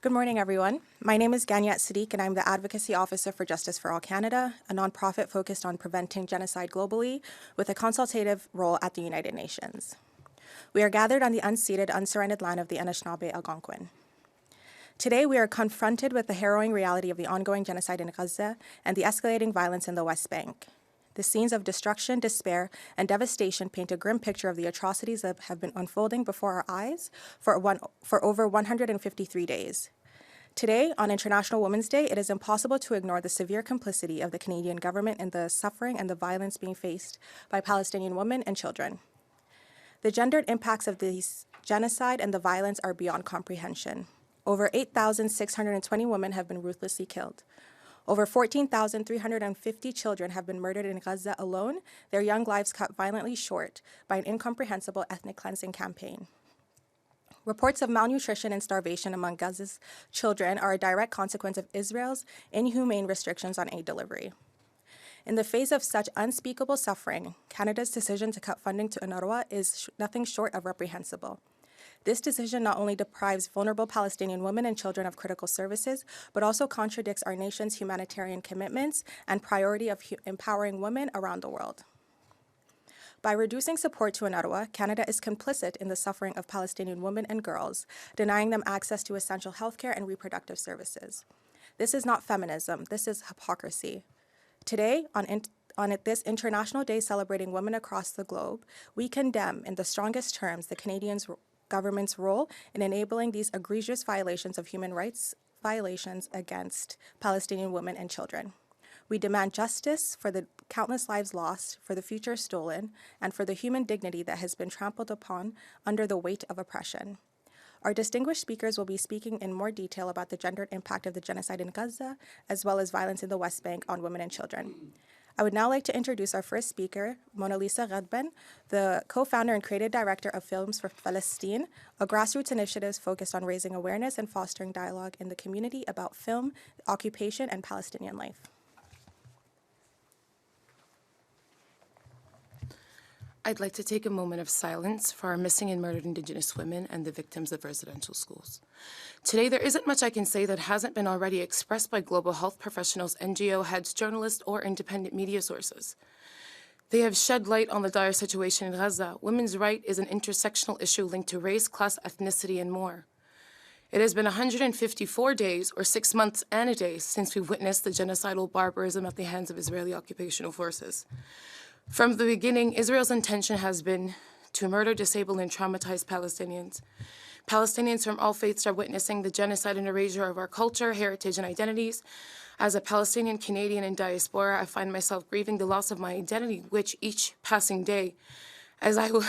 Good morning, everyone. My name is Ganiyat Sadiq, and I'm the Advocacy Officer for Justice for All Canada, a nonprofit focused on preventing genocide globally with a consultative role at the United Nations. We are gathered on the unceded, unsurrendered land of the Anishinaabe Algonquin. Today, we are confronted with the harrowing reality of the ongoing genocide in Gaza and the escalating violence in the West Bank. The scenes of destruction, despair, and devastation paint a grim picture of the atrocities that have been unfolding before our eyes for over 153 days. Today, on International Women's Day, it is impossible to ignore the severe complicity of the Canadian government in the suffering and the violence being faced by Palestinian women and children. The gendered impacts of this genocide and the violence are beyond comprehension. Over 8,620 women have been ruthlessly killed. Over 14,350 children have been murdered in Gaza alone, their young lives cut violently short by an incomprehensible ethnic cleansing campaign. Reports of malnutrition and starvation among Gaza's children are a direct consequence of Israel's inhumane restrictions on aid delivery. In the face of such unspeakable suffering, Canada's decision to cut funding to UNRWA is nothing short of reprehensible. This decision not only deprives vulnerable Palestinian women and children of critical services, but also contradicts our nation's humanitarian commitments and priority of empowering women around the world. By reducing support to UNRWA, Canada is complicit in the suffering of Palestinian women and girls, denying them access to essential healthcare and reproductive services. This is not feminism, this is hypocrisy. Today, on this International Day celebrating women across the globe, we condemn in the strongest terms the Canadian government's role in enabling these egregious violations of human rights violations against Palestinian women and children. We demand justice for the countless lives lost, for the future stolen, and for the human dignity that has been trampled upon under the weight of oppression. Our distinguished speakers will be speaking in more detail about the gendered impact of the genocide in Gaza, as well as violence in the West Bank on women and children. I would now like to introduce our first speaker, Monalisa Ghadban, the co-founder and creative director of Films for Palestine, a grassroots initiative focused on raising awareness and fostering dialogue in the community about film, occupation, and Palestinian life. I'd like to take a moment of silence for our missing and murdered Indigenous women and the victims of residential schools. Today, there isn't much I can say that hasn't been already expressed by global health professionals, NGO heads, journalists, or independent media sources. They have shed light on the dire situation in Gaza. Women's right is an intersectional issue linked to race, class, ethnicity, and more. It has been 154 days, or 6 months and a day, since we've witnessed the genocidal barbarism at the hands of Israeli occupational forces. From the beginning, Israel's intention has been to murder, disable, and traumatize Palestinians. Palestinians from all faiths are witnessing the genocide and erasure of our culture, heritage, and identities. As a Palestinian, Canadian, and diaspora, I find myself grieving the loss of my identity, which each passing day I will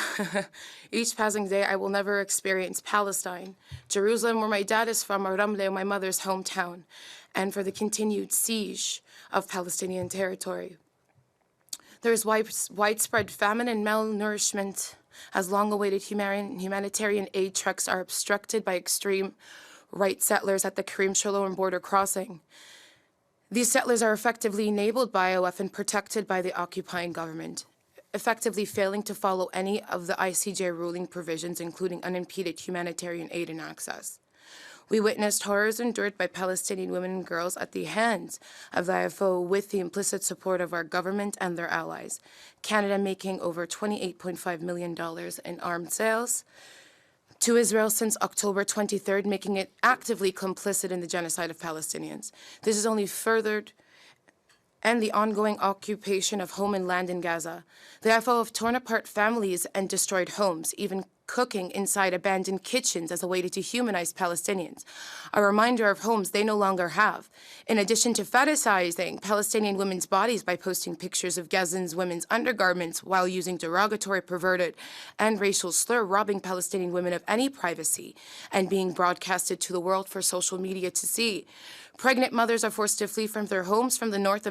never experience Palestine, Jerusalem, where my dad is from, or Ramle, my mother's hometown, and for the continued siege of Palestinian territory. There is widespread famine and malnourishment as long-awaited humanitarian aid trucks are obstructed by extreme right settlers at the Karim Shalom border crossing. These settlers are effectively enabled by IOF and protected by the occupying government, effectively failing to follow any of the ICJ ruling provisions, including unimpeded humanitarian aid and access. We witnessed horrors endured by Palestinian women and girls at the hands of the IFO with the implicit support of our government and their allies. Canada making over $28.5 million in armed sales to Israel since October 23rd, making it actively complicit in the genocide of Palestinians. This is only furthered and the ongoing occupation of home and land in Gaza. The IFO have torn apart families and destroyed homes, even cooking inside abandoned kitchens as a way to dehumanize Palestinians, a reminder of homes they no longer have. In addition to fetishizing Palestinian women's bodies by posting pictures of Gazans' women's undergarments while using derogatory, perverted, and racial slur, robbing Palestinian women of any privacy and being broadcasted to the world for social media to see. Pregnant mothers are forced to flee from their homes from the north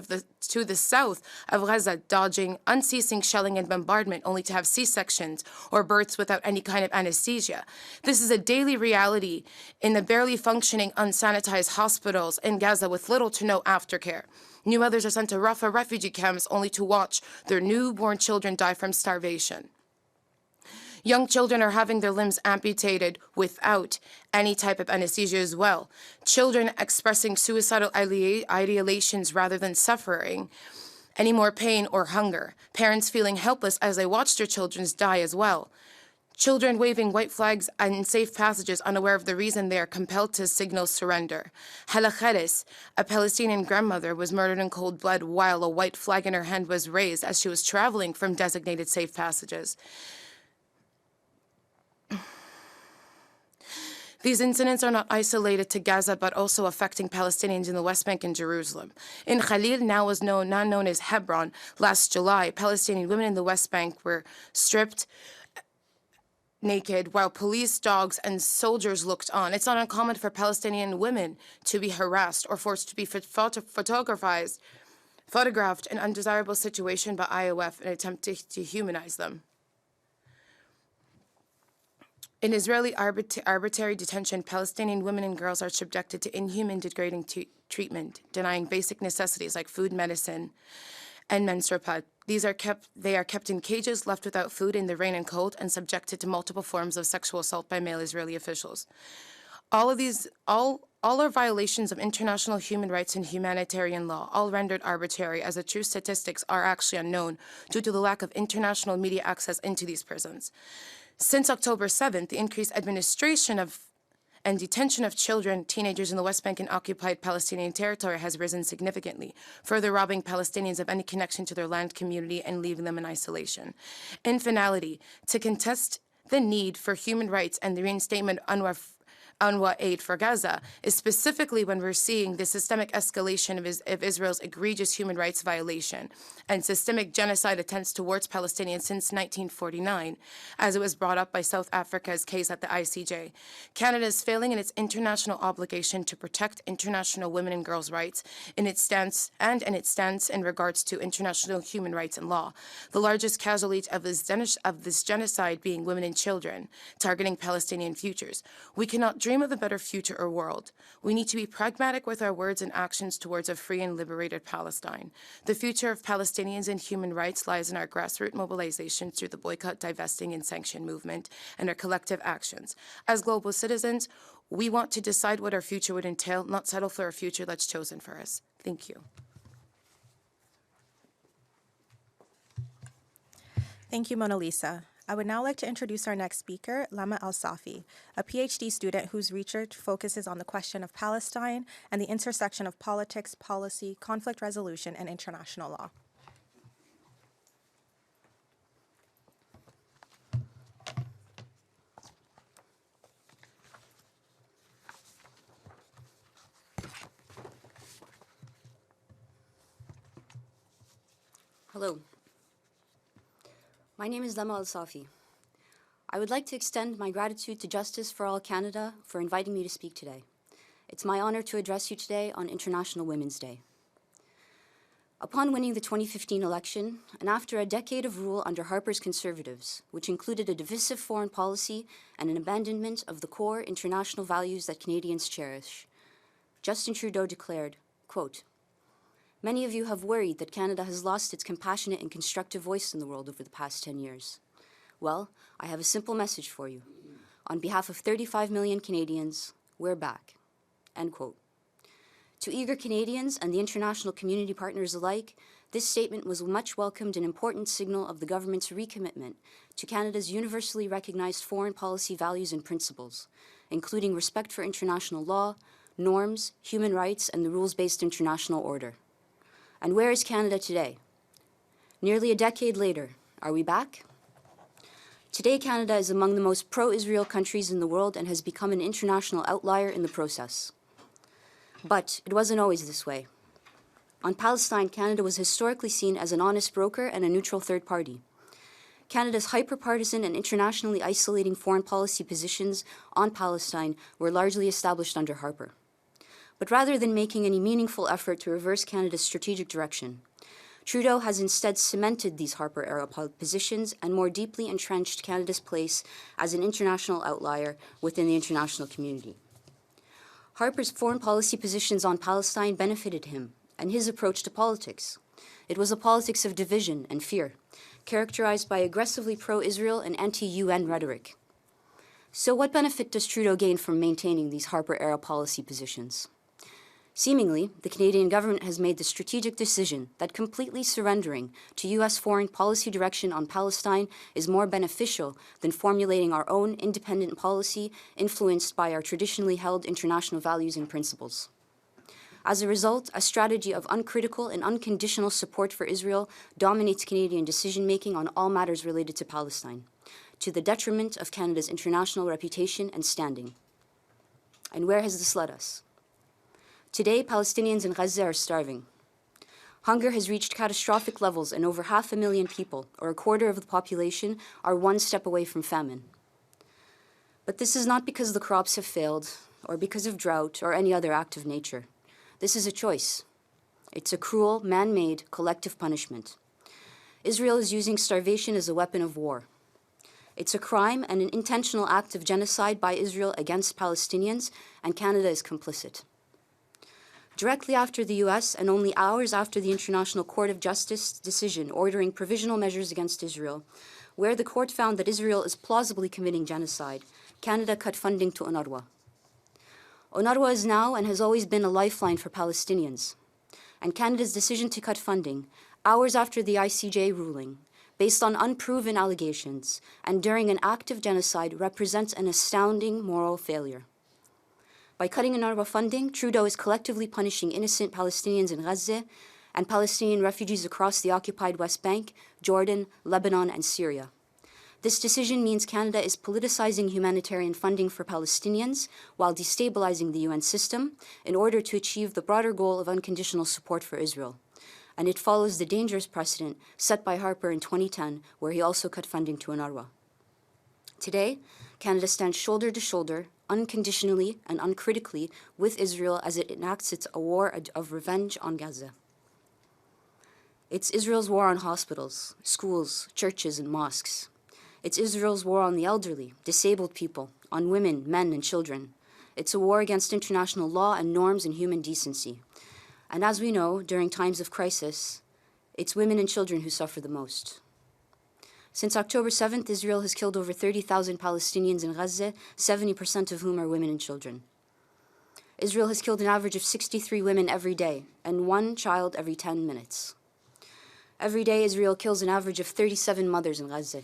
to the south of Gaza, dodging unceasing shelling and bombardment, only to have C-sections or births without any kind of anesthesia. This is a daily reality in the barely functioning, unsanitized hospitals in Gaza with little to no aftercare. New mothers are sent to Rafah refugee camps only to watch their newborn children die from starvation. Young children are having their limbs amputated without any type of anesthesia as well. Children expressing suicidal ideations rather than suffering any more pain or hunger. Parents feeling helpless as they watch their children die as well. Children waving white flags in safe passages, unaware of the reason they are compelled to signal surrender. Hala Kharis, a Palestinian grandmother, was murdered in cold blood while a white flag in her hand was raised as she was traveling from designated safe passages. These incidents are not isolated to Gaza, but also affecting Palestinians in the West Bank and Jerusalem. In Khalil, now known as Hebron, last July, Palestinian women in the West Bank were stripped naked while police, dogs, and soldiers looked on. It's not uncommon for Palestinian women to be harassed or forced to be photographed in undesirable situation by IOF in an attempt to dehumanize them. In Israeli arbitrary detention, Palestinian women and girls are subjected to inhuman, degrading treatment, denying basic necessities like food, medicine, and menstrual pads. They are kept in cages, left without food in the rain and cold, and subjected to multiple forms of sexual assault by male Israeli officials. All are violations of international human rights and humanitarian law, all rendered arbitrary, as the true statistics are actually unknown due to the lack of international media access into these prisons. Since October 7th, the increased administration and detention of children, teenagers in the West Bank and occupied Palestinian territory has risen significantly, further robbing Palestinians of any connection to their land community and leaving them in isolation. In finality, to contest the need for human rights and the reinstatement of UNRWA aid for Gaza is specifically when we're seeing the systemic escalation of Israel's egregious human rights violation and systemic genocide attempts towards Palestinians since 1949, as it was brought up by South Africa's case at the ICJ. Canada is failing in its international obligation to protect international women and girls' rights in its stance in regards to international human rights and law. The largest casualties of this genocide being women and children, targeting Palestinian futures. We cannot dream of a better future or world. We need to be pragmatic with our words and actions towards a free and liberated Palestine. The future of Palestinians and human rights lies in our grassroots mobilization through the boycott, divesting, and sanction movement and our collective actions. As global citizens, we want to decide what our future would entail, not settle for a future that's chosen for us. Thank you. Thank you, Monalisa. I would now like to introduce our next speaker, Lama Alsafi, a Ph.D. student whose research focuses on the question of Palestine and the intersection of politics, policy, conflict resolution, and international law. Hello. My name is Lama Alsafi. I would like to extend my gratitude to Justice for All Canada for inviting me to speak today. It's my honor to address you today on International Women's Day. Upon winning the 2015 election, and after a decade of rule under Harper's Conservatives, which included a divisive foreign policy and an abandonment of the core international values that Canadians cherish, Justin Trudeau declared, quote, "Many of you have worried that Canada has lost its compassionate and constructive voice in the world over the past 10 years. Well, I have a simple message for you. On behalf of 35 million Canadians, we're back." End quote. To eager Canadians and the international community partners alike, this statement was a much welcomed and important signal of the government's recommitment to Canada's universally recognized foreign policy values and principles, including respect for international law, norms, human rights, and the rules-based international order. And where is Canada today? Nearly a decade later, are we back? Today, Canada is among the most pro-Israel countries in the world and has become an international outlier in the process. But it wasn't always this way. On Palestine, Canada was historically seen as an honest broker and a neutral third party. Canada's hyper-partisan and internationally isolating foreign policy positions on Palestine were largely established under Harper. But rather than making any meaningful effort to reverse Canada's strategic direction, Trudeau has instead cemented these Harper-era positions and more deeply entrenched Canada's place as an international outlier within the international community. Harper's foreign policy positions on Palestine benefited him and his approach to politics. It was a politics of division and fear, characterized by aggressively pro-Israel and anti-UN rhetoric. So what benefit does Trudeau gain from maintaining these Harper-era policy positions? Seemingly, the Canadian government has made the strategic decision that completely surrendering to U.S. foreign policy direction on Palestine is more beneficial than formulating our own independent policy influenced by our traditionally held international values and principles. As a result, a strategy of uncritical and unconditional support for Israel dominates Canadian decision-making on all matters related to Palestine, to the detriment of Canada's international reputation and standing. And where has this led us? Today, Palestinians in Gaza are starving. Hunger has reached catastrophic levels, and over 500,000 people, or a quarter of the population, are one step away from famine. But this is not because the crops have failed, or because of drought, or any other act of nature. This is a choice. It's a cruel, man-made, collective punishment. Israel is using starvation as a weapon of war. It's a crime and an intentional act of genocide by Israel against Palestinians, and Canada is complicit. Directly after the U.S., and only hours after the International Court of Justice decision ordering provisional measures against Israel, where the court found that Israel is plausibly committing genocide, Canada cut funding to UNRWA. UNRWA is now and has always been a lifeline for Palestinians. And Canada's decision to cut funding, hours after the ICJ ruling, based on unproven allegations, and during an act of genocide, represents an astounding moral failure. By cutting UNRWA funding, Trudeau is collectively punishing innocent Palestinians in Gaza and Palestinian refugees across the occupied West Bank, Jordan, Lebanon, and Syria. This decision means Canada is politicizing humanitarian funding for Palestinians while destabilizing the UN system in order to achieve the broader goal of unconditional support for Israel. And it follows the dangerous precedent set by Harper in 2010, where he also cut funding to UNRWA. Today, Canada stands shoulder to shoulder, unconditionally and uncritically, with Israel as it enacts its war of revenge on Gaza. It's Israel's war on hospitals, schools, churches, and mosques. It's Israel's war on the elderly, disabled people, on women, men, and children. It's a war against international law and norms and human decency. And as we know, during times of crisis, it's women and children who suffer the most. Since October 7th, Israel has killed over 30,000 Palestinians in Gaza, 70% of whom are women and children. Israel has killed an average of 63 women every day, and 1 child every 10 minutes. Every day, Israel kills an average of 37 mothers in Gaza.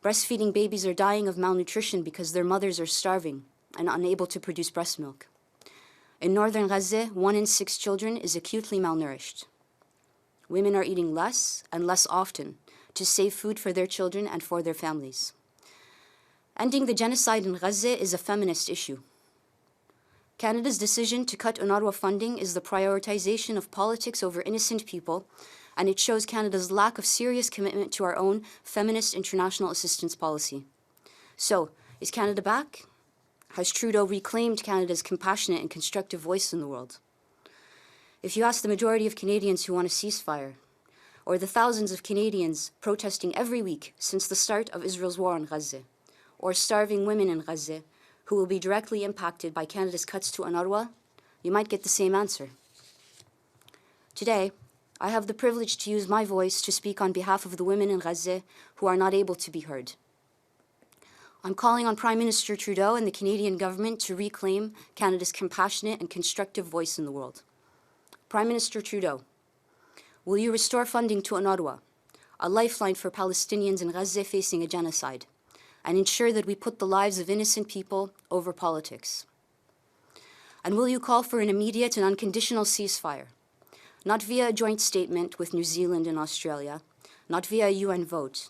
Breastfeeding babies are dying of malnutrition because their mothers are starving and unable to produce breast milk. In northern Gaza, 1 in 6 children is acutely malnourished. Women are eating less and less often to save food for their children and for their families. Ending the genocide in Gaza is a feminist issue. Canada's decision to cut UNRWA funding is the prioritization of politics over innocent people, and it shows Canada's lack of serious commitment to our own feminist international assistance policy. So, is Canada back? Has Trudeau reclaimed Canada's compassionate and constructive voice in the world? If you ask the majority of Canadians who want a ceasefire, or the thousands of Canadians protesting every week since the start of Israel's war on Gaza, or starving women in Gaza who will be directly impacted by Canada's cuts to UNRWA, you might get the same answer. Today, I have the privilege to use my voice to speak on behalf of the women in Gaza who are not able to be heard. I'm calling on Prime Minister Trudeau and the Canadian government to reclaim Canada's compassionate and constructive voice in the world. Prime Minister Trudeau, will you restore funding to UNRWA, a lifeline for Palestinians in Gaza facing a genocide, and ensure that we put the lives of innocent people over politics? And will you call for an immediate and unconditional ceasefire, not via a joint statement with New Zealand and Australia, not via a UN vote,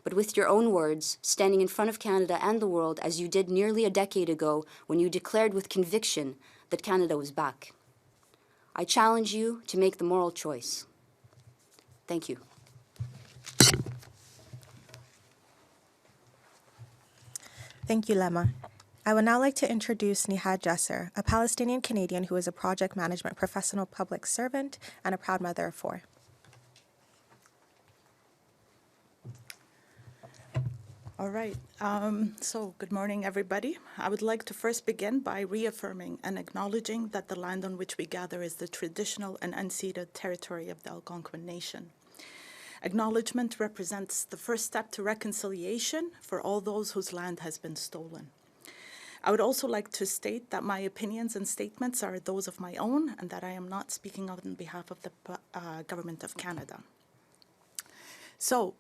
but with your own words, standing in front of Canada and the world as you did nearly a decade ago when you declared with conviction that Canada was back? I challenge you to make the moral choice. Thank you. Thank you, Lama. I would now like to introduce Nihad Jasser, a Palestinian Canadian who is a project management professional public servant and a proud mother of 4. All right. So good morning, everybody. I would like to first begin by reaffirming and acknowledging that the land on which we gather is the traditional and unceded territory of the Algonquin Nation. Acknowledgement represents the first step to reconciliation for all those whose land has been stolen. I would also like to state that my opinions and statements are those of my own and that I am not speaking on behalf of the Government of Canada. So,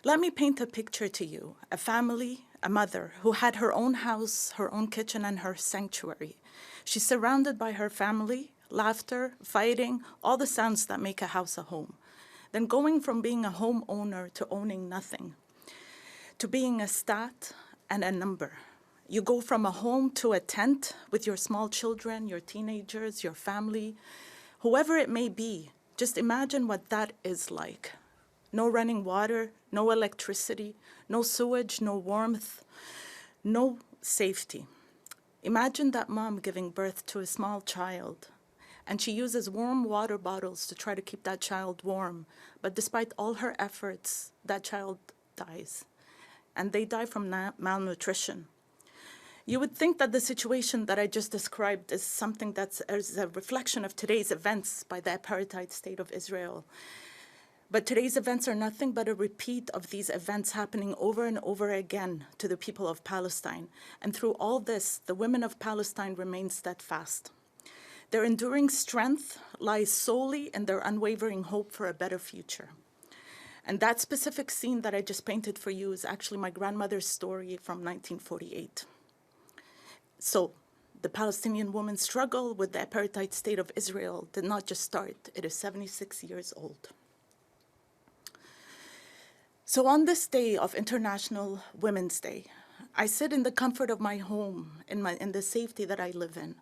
let me paint a picture to you, a family, a mother who had her own house, her own kitchen, and her sanctuary. She's surrounded by her family, laughter, fighting, all the sounds that make a house a home. Then going from being a homeowner to owning nothing, to being a stat and a number. You go from a home to a tent with your small children, your teenagers, your family, whoever it may be. Just imagine what that is like. No running water, no electricity, no sewage, no warmth, no safety. Imagine that mom giving birth to a small child, and she uses warm water bottles to try to keep that child warm. But despite all her efforts, that child dies, and they die from malnutrition. You would think that the situation that I just described is something that's a reflection of today's events by the apartheid state of Israel. But today's events are nothing but a repeat of these events happening over and over again to the people of Palestine. And through all this, the women of Palestine remain steadfast. Their enduring strength lies solely in their unwavering hope for a better future. And that specific scene that I just painted for you is actually my grandmother's story from 1948. So, the Palestinian women's struggle with the apartheid state of Israel did not just start, it is 76 years old. So on this day of International Women's Day, I sit in the comfort of my home, in the safety that I live in.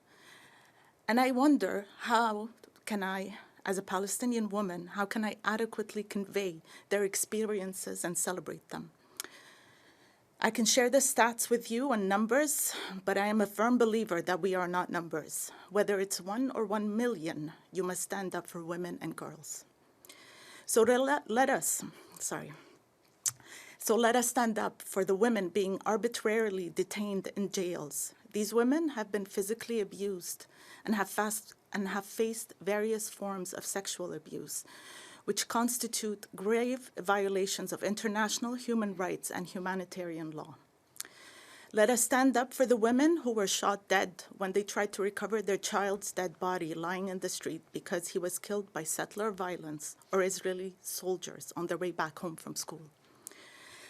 And I wonder, how can I, as a Palestinian woman, how can I adequately convey their experiences and celebrate them? I can share the stats with you and numbers, but I am a firm believer that we are not numbers. Whether it's 1 or 1 million, you must stand up for women and girls. So let us stand up for the women being arbitrarily detained in jails. These women have been physically abused and have faced various forms of sexual abuse, which constitute grave violations of international human rights and humanitarian law. Let us stand up for the women who were shot dead when they tried to recover their child's dead body lying in the street because he was killed by settler violence or Israeli soldiers on their way back home from school.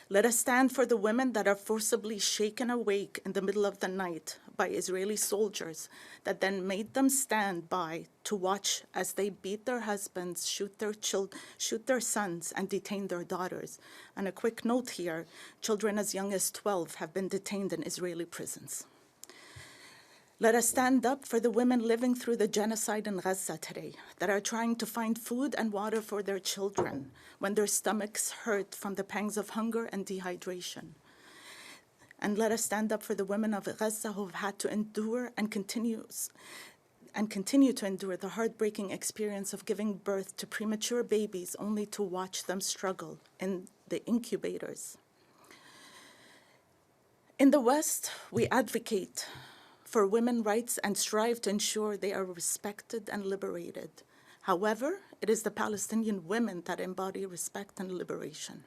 Let us stand for the women that are forcibly shaken awake in the middle of the night by Israeli soldiers that then made them stand by to watch as they beat their husbands, shoot their sons, and detain their daughters. And a quick note here, children as young as 12 have been detained in Israeli prisons. Let us stand up for the women living through the genocide in Gaza today that are trying to find food and water for their children when their stomachs hurt from the pangs of hunger and dehydration. And let us stand up for the women of Gaza who have had to endure and continue to endure the heartbreaking experience of giving birth to premature babies only to watch them struggle in the incubators. In the West, we advocate for women's rights and strive to ensure they are respected and liberated. However, it is the Palestinian women that embody respect and liberation.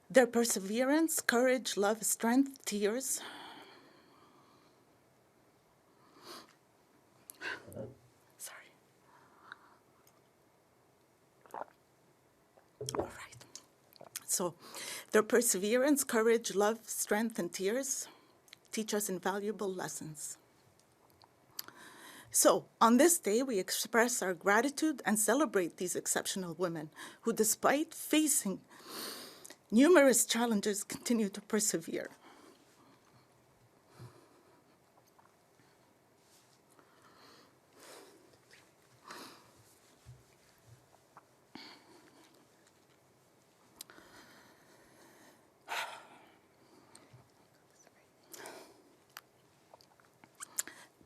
Their perseverance, courage, love, strength, tears. Sorry. All right. So, their perseverance, courage, love, strength, and tears teach us invaluable lessons. So, on this day, we express our gratitude and celebrate these exceptional women who, despite facing numerous challenges, continue to persevere.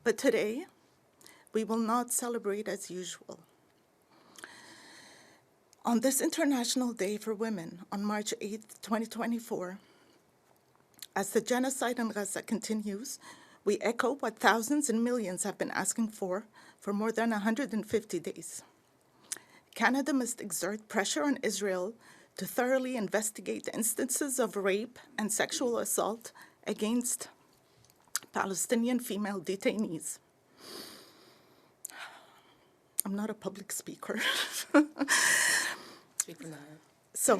But today, we will not celebrate as usual. On this International Day for Women, on March 8, 2024, as the genocide in Gaza continues, we echo what thousands and millions have been asking for more than 150 days. Canada must exert pressure on Israel to thoroughly investigate instances of rape and sexual assault against Palestinian female detainees. I'm not a public speaker. So,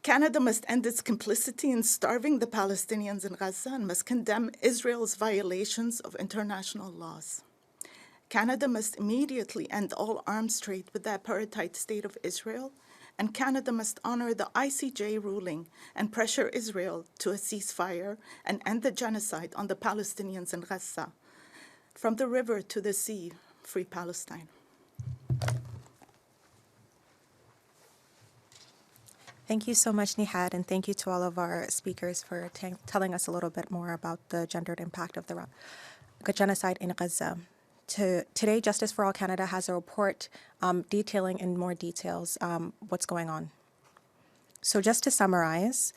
Canada must end its complicity in starving the Palestinians in Gaza and must condemn Israel's violations of international laws. Canada must immediately end all arms trade with the apartheid state of Israel, and Canada must honor the ICJ ruling and pressure Israel to a ceasefire and end the genocide on the Palestinians in Gaza. From the river to the sea, free Palestine. Thank you so much, Nihad, and thank you to all of our speakers for telling us a little bit more about the gendered impact of the genocide in Gaza. Today, Justice for All Canada has a report detailing in more details what's going on. So just to summarize,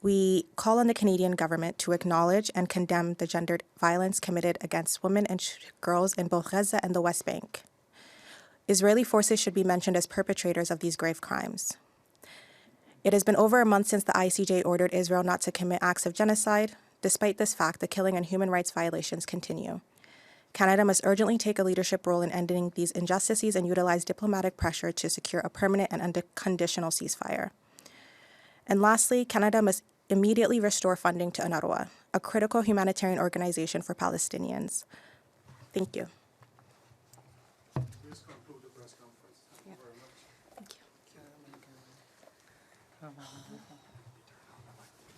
we call on the Canadian government to acknowledge and condemn the gendered violence committed against women and girls in both Gaza and the West Bank. Israeli forces should be mentioned as perpetrators of these grave crimes. It has been over a month since the ICJ ordered Israel not to commit acts of genocide. Despite this fact, the killing and human rights violations continue. Canada must urgently take a leadership role in ending these injustices and utilize diplomatic pressure to secure a permanent and unconditional ceasefire. And lastly, Canada must immediately restore funding to UNRWA, a critical humanitarian organization for Palestinians. Thank you. Please conclude the press conference. Thank you very much. Thank you.